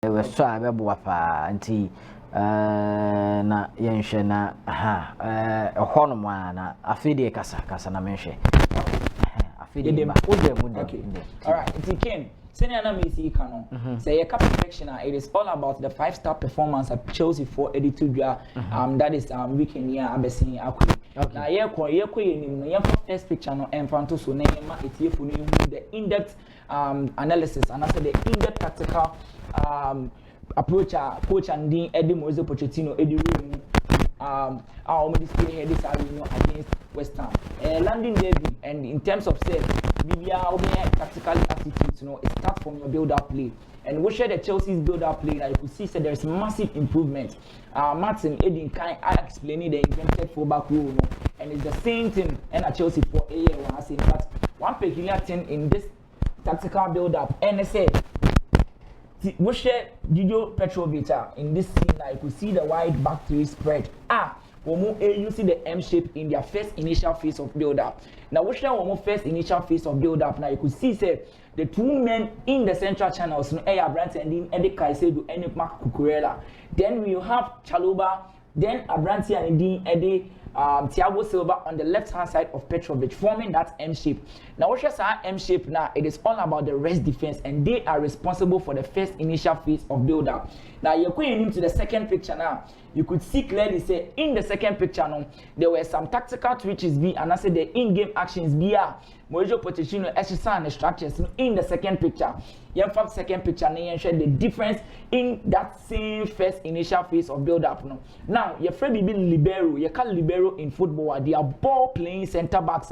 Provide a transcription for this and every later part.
we so abebo pa nti na yenhwe na hono na afide kasa na menhwe afide ba okay all right it's Ken senior na me see kano say a perfection it is all about the 5-star performance at Chelsea for 82 that is weekend here abesin akuri na ye ko yenim no first picture no emfanto so na yema etiefu no the in-depth analysis and also the in-depth tactical approach coach and Dean Eddie Moise Pochettino Eddie room our display here this against West Ham landing debut, and in terms of say BBR tactical attitude, it starts from your build-up play. And we share the Chelsea's build-up play. Like you see, so there's massive improvement. Martin Edin kind explaining the invented fullback role, and it's the same thing and at Chelsea for a year. I say, but one peculiar thing in this tactical build-up, and I say, we share Didio Petrovic in this scene. Like you could see the wide back three spread. You see the M shape in their first initial phase of build-up. Now, we share one first initial phase of build-up. Now, you could see say the two men in the central channels, Brandt and Eddie Caicedo and Mark Cucurella. Then we have Chalobah, then Abranti and Eddie Thiago Silva on the left-hand side of Petrovic, forming that M shape. Now, what is our M shape now? It is all about the rest defense, and they are responsible for the first initial phase of build-up. Now, you're going into the second picture now. You could see clearly say in the second picture now, there were some tactical twitches and I said the in-game actions Mauricio Pochettino exercise the structures in the second picture. In fact, second picture now share the difference in that same first initial phase of build-up. Now, your friend be Libero, you call Libero in football, they are ball playing center backs.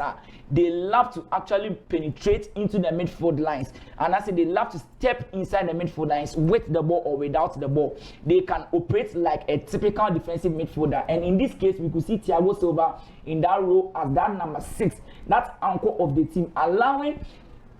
They love to actually penetrate into the midfield lines. And I say they love to step inside the midfield lines with the ball or without the ball. They can operate like a typical defensive midfielder. And in this case, we could see Thiago Silva in that role as that number 6, that anchor of the team, allowing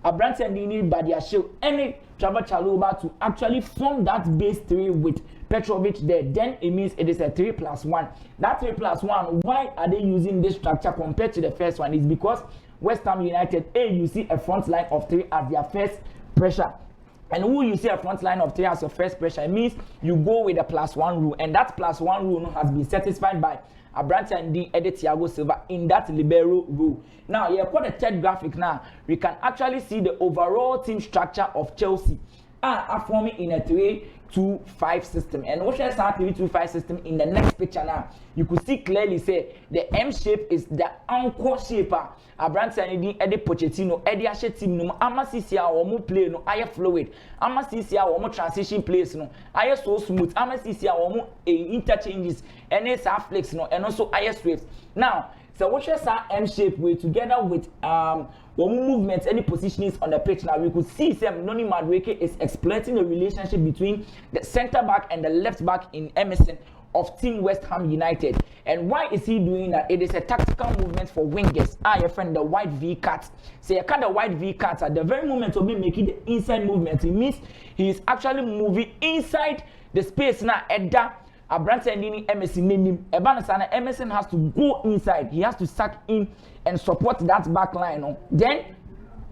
Abranti and Dini Badiashile and Trevor Chalobah to actually form that base 3 with Petrovic there. Then it means it is a 3+1. That 3+1, why are they using this structure compared to the first one? Is because West Ham United, you see a front line of 3 as their first pressure. And who you see a front line of 3 as your first pressure, it means you go with the +1 rule. And that +1 rule has been satisfied by Abranti and Thiago Silva in that Libero rule. Now, you got the third graphic now. We can actually see the overall team structure of Chelsea are forming in a 3-2-5 system. And what is that 3-2-5 system in the next picture now? You could see clearly say the M shape is the anchor shape. Abranti and Eddie Pochettino, Eddie Ashe team no ama sisi a omo play no aye fluid. Ama sisi a omo transition plays no aye so smooth. Ama sisi a omo interchanges and it's flex no and also aye swift. Now, so what is that M shape way together with movements, any positionings on the pitch now, we could see Sam Noni Madueke is exploiting the relationship between the center back and the left back in Emerson of Team West Ham United. And why is he doing that? It is a tactical movement for wingers. Your friend, the wide V cut. So you cut the wide V cut at the very moment of him making the inside movement. It means he is actually moving inside the space now. Edda Abranti and Emerson has to go inside. He has to sack in and support that back line. Then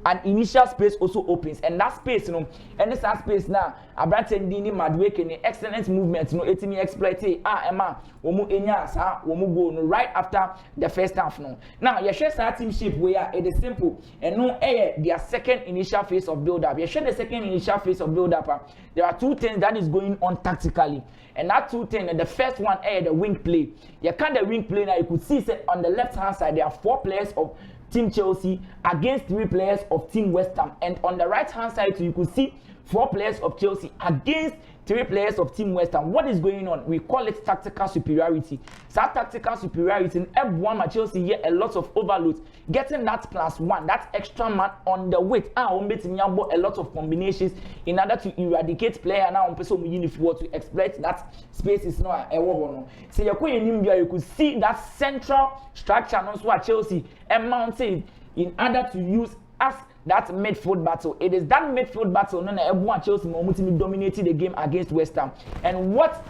an initial space also opens, and that space, and this space now, Abranti and Madueke, excellent movement, it me exploit Emma, womu enya sa, womu go right after the first half. Now, you share that team shape where it is simple, and no their second initial phase of build-up. You share the second initial phase of build-up. There are two things that is going on tactically, and that two things, the first one, the wing play. You can't the wing play now. You could see on the left-hand side, there are 4 players of Team Chelsea against 3 players of Team West Ham, and on the right hand side you could see 4 players of Chelsea against 3 players of Team West Ham. What is going on? We call it tactical superiority. So that tactical superiority in F1 Chelsea here a lot of overloads, getting that +1, that extra man on the weight. A lot of combinations in order to eradicate player now on person to exploit that space is not a war. So you could see that central structure also at Chelsea and mounted in order to use as that midfield battle. It is that midfield battle no everyone Chelsea momentum dominated the game against West Ham. And what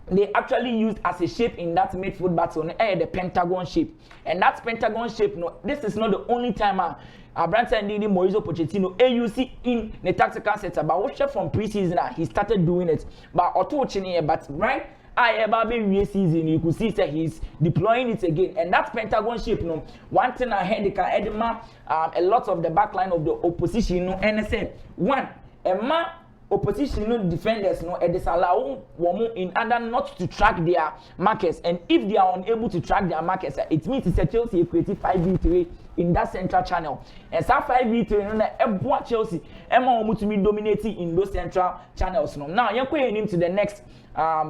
they actually used as a shape in that midfield battle, the pentagon shape. And that pentagon shape, no, this is not the only time Branson did Mauricio Pochettino AUC in the tactical setup. But watch from preseason, he started doing it. But right. Every season you could see that he's deploying it again, and that pentagon shape, one thing ahead they can add a lot of the back line of the opposition, and I said one, opposition defenders disallow women in order not to track their markers, and if they are unable to track their markers, it means it's a Chelsea creative 5v3 in that central channel, and that 5v3 Chelsea to be dominating in those central channels. Now you're going into the next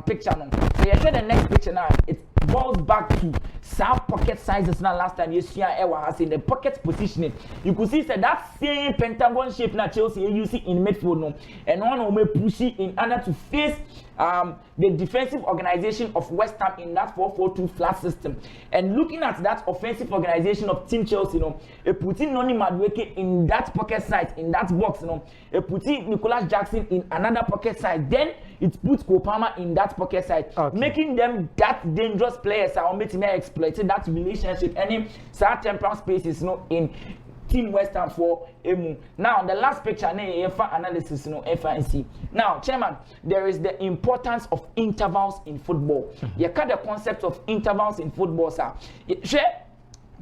picture. So you show the next picture now. It boils back to sub pocket sizes. Now last time you see has in the pocket positioning, you could see that same pentagon shape now Chelsea you see in midfield and one will push it in order to face the defensive organization of West Ham in that 4-4-2 flat system. And looking at that offensive organization of Team Chelsea, it put in Noni Madueke in that pocket side, in that box, it put in Nicholas Jackson in another pocket side, then it puts Kopama in that pocket side, making them that dangerous players are making exploited that relationship any certain temporal spaces in Team West Ham for Emu. Now the last picture analysis FNC. Now chairman, there is the importance of intervals in football. You got the concept of intervals in football, sir.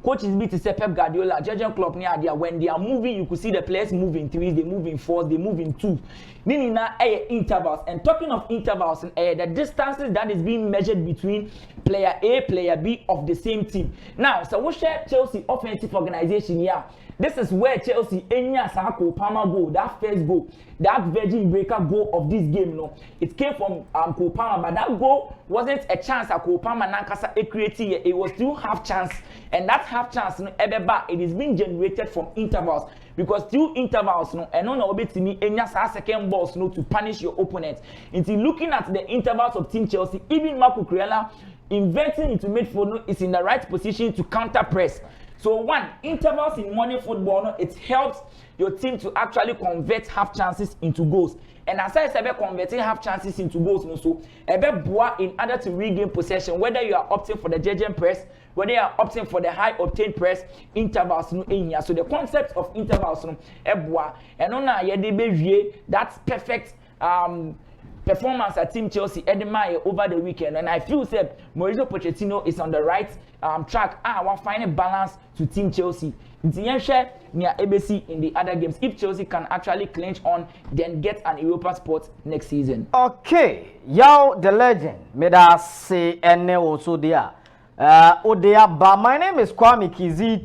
Coaches beat to say Pep Guardiola, Jurgen Klopp near there. When they are moving, you could see the players move in threes, they move in fours, they move in two. Meaning now intervals. And talking of intervals, the distances that is being measured between player A, player B of the same team. Now, so we share Chelsea offensive organization here. This is where Chelsea Enya Sako Palmer goal, that first goal, that virgin breaker goal of this game. It came from Kopama, but that goal wasn't a chance at Kopama Nankasa creating. It was still half chance, and that half chance it is being generated from intervals, because through intervals and on obey me Enya second balls to punish your opponent. Until looking at the intervals of Team Chelsea, even Marco Kurela inventing into midfield is in the right position to counter press. So one, intervals in modern football, it helps your team to actually convert half chances into goals. And as I said, converting half chances into goals, so in order to regain possession, whether you are opting for the judging press, whether you are opting for the high octane press, intervals so the concept of intervals and on that's perfect performance at Team Chelsea over the weekend, and I feel that Mauricio Pochettino is on the right track. We're finding balance to Team Chelsea. Near ABC in the other games. If Chelsea can actually clinch on, then get an Europa spot next season. Okay, Yao the legend. May I say, and also there. But my name is Kwame Kizi.